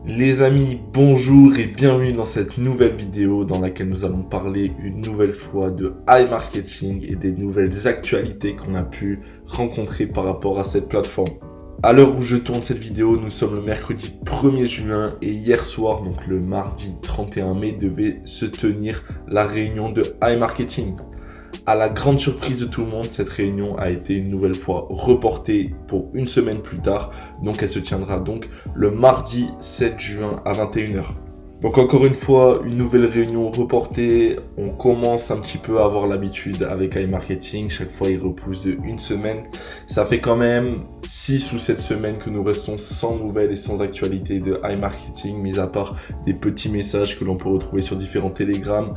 Les amis, bonjour et bienvenue dans cette nouvelle vidéo dans laquelle nous allons parler une nouvelle fois de iMarketing et des nouvelles actualités qu'on a pu rencontrer par rapport à cette plateforme. À l'heure où je tourne cette vidéo, nous sommes le mercredi 1er juin et hier soir, donc le mardi 31 mai, devait se tenir la réunion de iMarketing. À la grande surprise de tout le monde, cette réunion a été une nouvelle fois reportée pour une semaine plus tard. Donc elle se tiendra donc le mardi 7 juin à 21 h. Donc encore une fois, une nouvelle réunion reportée. On commence un petit peu à avoir l'habitude avec iMarketing. Chaque fois, il repousse de une semaine. Ça fait quand même 6 ou 7 semaines que nous restons sans nouvelles et sans actualité de iMarketing, mis à part des petits messages que l'on peut retrouver sur différents télégrammes.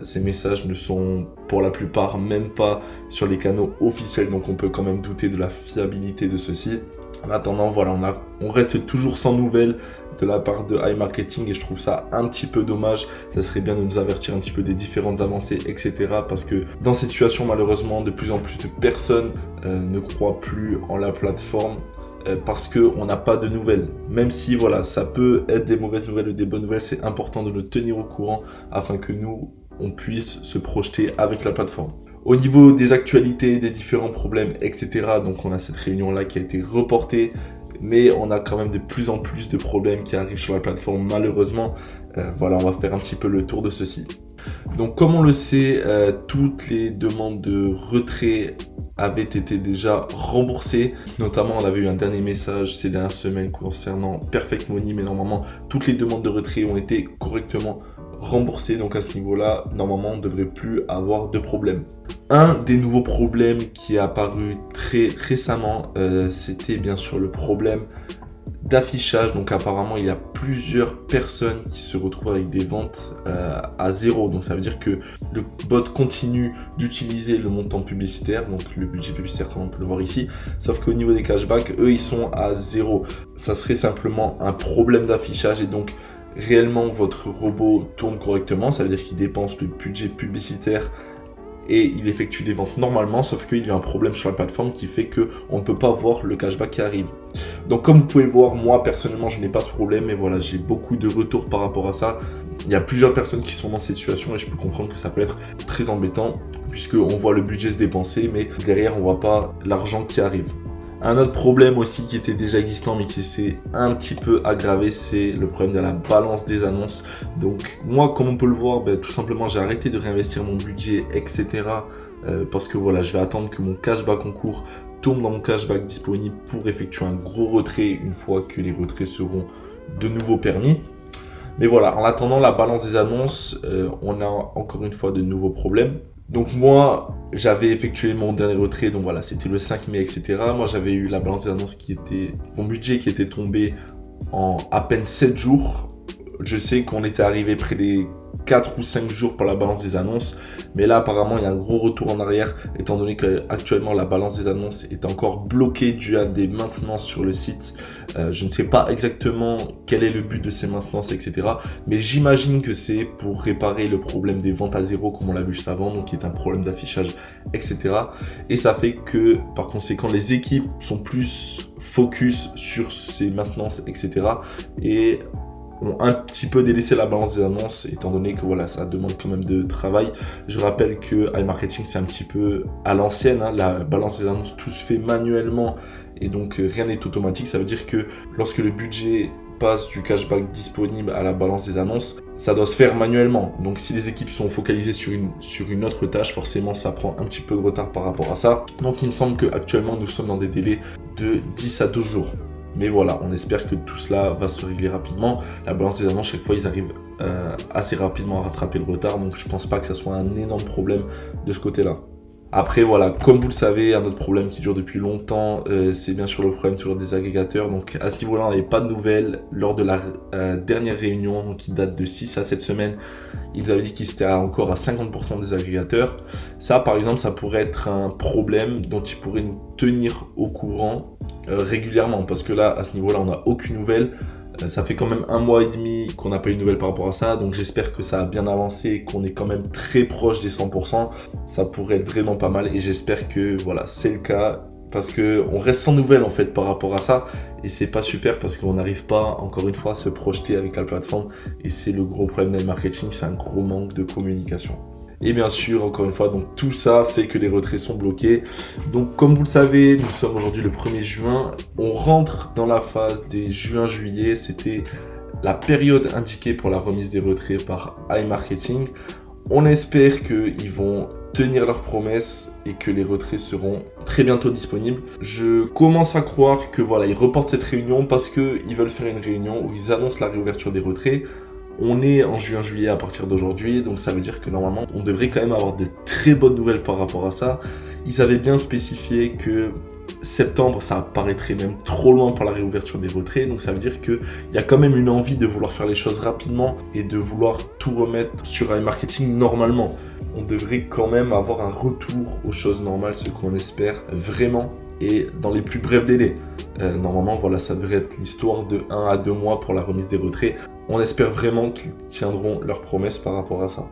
Ces messages ne sont pour la plupart même pas sur les canaux officiels, donc on peut quand même douter de la fiabilité de ceux-ci. En attendant, voilà, on reste toujours sans nouvelles de la part de iMarketing et je trouve ça un petit peu dommage. Ça serait bien de nous avertir un petit peu des différentes avancées, etc. Parce que dans cette situation, malheureusement, de plus en plus de personnes ne croient plus en la plateforme parce qu'on n'a pas de nouvelles. Même si, voilà, ça peut être des mauvaises nouvelles ou des bonnes nouvelles, c'est important de nous tenir au courant afin que nous, on puisse se projeter avec la plateforme. Au niveau des actualités, des différents problèmes, etc., donc on a cette réunion-là qui a été reportée, mais on a quand même de plus en plus de problèmes qui arrivent sur la plateforme, malheureusement. Voilà, on va faire un petit peu le tour de ceci. Donc comme on le sait, toutes les demandes de retrait avaient été déjà remboursées. Notamment, on avait eu un dernier message ces dernières semaines concernant Perfect Money, mais normalement, toutes les demandes de retrait ont été correctement remboursé, donc à ce niveau-là, normalement, on ne devrait plus avoir de problème. Un des nouveaux problèmes qui est apparu très récemment, c'était bien sûr le problème d'affichage. Donc apparemment, il y a plusieurs personnes qui se retrouvent avec des ventes à zéro. Donc ça veut dire que le bot continue d'utiliser le montant publicitaire, donc le budget publicitaire comme on peut le voir ici, sauf qu'au niveau des cashbacks, eux, ils sont à zéro. Ça serait simplement un problème d'affichage et donc réellement votre robot tourne correctement, ça veut dire qu'il dépense le budget publicitaire et il effectue des ventes normalement, sauf qu'il y a un problème sur la plateforme qui fait qu'on ne peut pas voir le cashback qui arrive. Donc comme vous pouvez le voir, moi personnellement je n'ai pas ce problème, mais voilà, j'ai beaucoup de retours par rapport à ça. Il y a plusieurs personnes qui sont dans cette situation et je peux comprendre que ça peut être très embêtant puisqu'on voit le budget se dépenser, mais derrière on ne voit pas l'argent qui arrive. Un autre problème aussi qui était déjà existant mais qui s'est un petit peu aggravé, c'est le problème de la balance des annonces. Donc moi, comme on peut le voir, tout simplement j'ai arrêté de réinvestir mon budget, etc. Parce que voilà, je vais attendre que mon cashback en cours tombe dans mon cashback disponible pour effectuer un gros retrait une fois que les retraits seront de nouveau permis. Mais voilà, en attendant la balance des annonces, on a encore une fois de nouveaux problèmes. Donc moi, j'avais effectué mon dernier retrait, donc voilà, c'était le 5 mai, etc. Moi, j'avais eu la balance des annonces mon budget qui était tombé en à peine 7 jours. Je sais qu'on était arrivé près des 4 ou 5 jours pour la balance des annonces, mais là apparemment il y a un gros retour en arrière étant donné qu'actuellement la balance des annonces est encore bloquée dû à des maintenances sur le site. Je ne sais pas exactement quel est le but de ces maintenances, etc. Mais j'imagine que c'est pour réparer le problème des ventes à zéro comme on l'a vu juste avant, donc qui est un problème d'affichage, etc. Et ça fait que par conséquent les équipes sont plus focus sur ces maintenances, etc. Et ont un petit peu délaissé la balance des annonces étant donné que voilà, ça demande quand même de travail. Je rappelle que iMarketing c'est un petit peu à l'ancienne, hein, la balance des annonces tout se fait manuellement et donc rien n'est automatique. Ça veut dire que lorsque le budget passe du cashback disponible à la balance des annonces, ça doit se faire manuellement. Donc si les équipes sont focalisées sur une autre tâche, forcément ça prend un petit peu de retard par rapport à ça. Donc il me semble qu'actuellement nous sommes dans des délais de 10 à 12 jours. Mais voilà, on espère que tout cela va se régler rapidement. La balance des annonces, chaque fois, ils arrivent assez rapidement à rattraper le retard. Donc, je pense pas que ça soit un énorme problème de ce côté-là. Après, voilà, comme vous le savez, un autre problème qui dure depuis longtemps, c'est bien sûr le problème toujours des agrégateurs. Donc, à ce niveau-là, on n'avait pas de nouvelles. Lors de la dernière réunion, donc, qui date de 6 à 7 semaines, ils avaient dit qu'ils étaient encore à 50% des agrégateurs. Ça, par exemple, ça pourrait être un problème dont ils pourraient nous tenir au courant régulièrement, parce que là, à ce niveau-là, on n'a aucune nouvelle. Ça fait quand même 1 mois et demi qu'on n'a pas eu de nouvelles par rapport à ça, donc j'espère que ça a bien avancé et qu'on est quand même très proche des 100%. Ça pourrait être vraiment pas mal et j'espère que voilà, c'est le cas. parce que on reste sans nouvelles en fait par rapport à ça et c'est pas super parce qu'on n'arrive pas encore une fois à se projeter avec la plateforme et c'est le gros problème d'iMarketing, c'est un gros manque de communication. Et bien sûr, encore une fois, donc tout ça fait que les retraits sont bloqués. Donc comme vous le savez, nous sommes aujourd'hui le 1er juin. On rentre dans la phase des juin-juillet. C'était la période indiquée pour la remise des retraits par iMarketing. On espère qu'ils vont tenir leurs promesses et que les retraits seront très bientôt disponibles. Je commence à croire que voilà, ils reportent cette réunion parce qu'ils veulent faire une réunion où ils annoncent la réouverture des retraits. On est en juin-juillet à partir d'aujourd'hui, donc ça veut dire que normalement, on devrait quand même avoir de très bonnes nouvelles par rapport à ça. Ils avaient bien spécifié que septembre, ça paraîtrait même trop loin pour la réouverture des retraits, donc ça veut dire qu'il y a quand même une envie de vouloir faire les choses rapidement et de vouloir tout remettre sur iMarketing normalement. On devrait quand même avoir un retour aux choses normales, ce qu'on espère vraiment, et dans les plus brefs délais. Normalement, voilà, ça devrait être l'histoire de 1 à 2 mois pour la remise des retraits. On espère vraiment qu'ils tiendront leurs promesses par rapport à ça.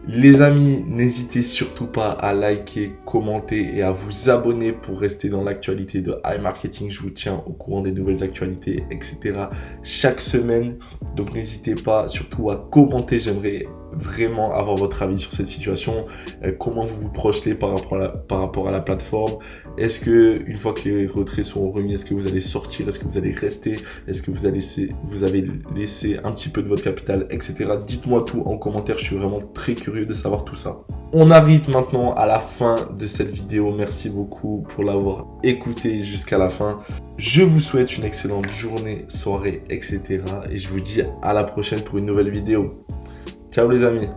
Les amis, n'hésitez surtout pas à liker, commenter et à vous abonner pour rester dans l'actualité de iMarketing. Je vous tiens au courant des nouvelles actualités, etc. chaque semaine. Donc n'hésitez pas surtout à commenter. J'aimerais vraiment avoir votre avis sur cette situation. Comment vous vous projetez par rapport à la plateforme? Est-ce que une fois que les retraits seront remis, est-ce que vous allez sortir? Est-ce que vous allez rester? Est-ce que vous avez laissé un petit peu de votre capital, etc. Dites-moi tout en commentaire. Je suis vraiment très curieux de savoir tout ça. On arrive maintenant à la fin de cette vidéo. Merci beaucoup pour l'avoir écouté jusqu'à la fin. Je vous souhaite une excellente journée, soirée, etc. Et je vous dis à la prochaine pour une nouvelle vidéo. Ciao les amis.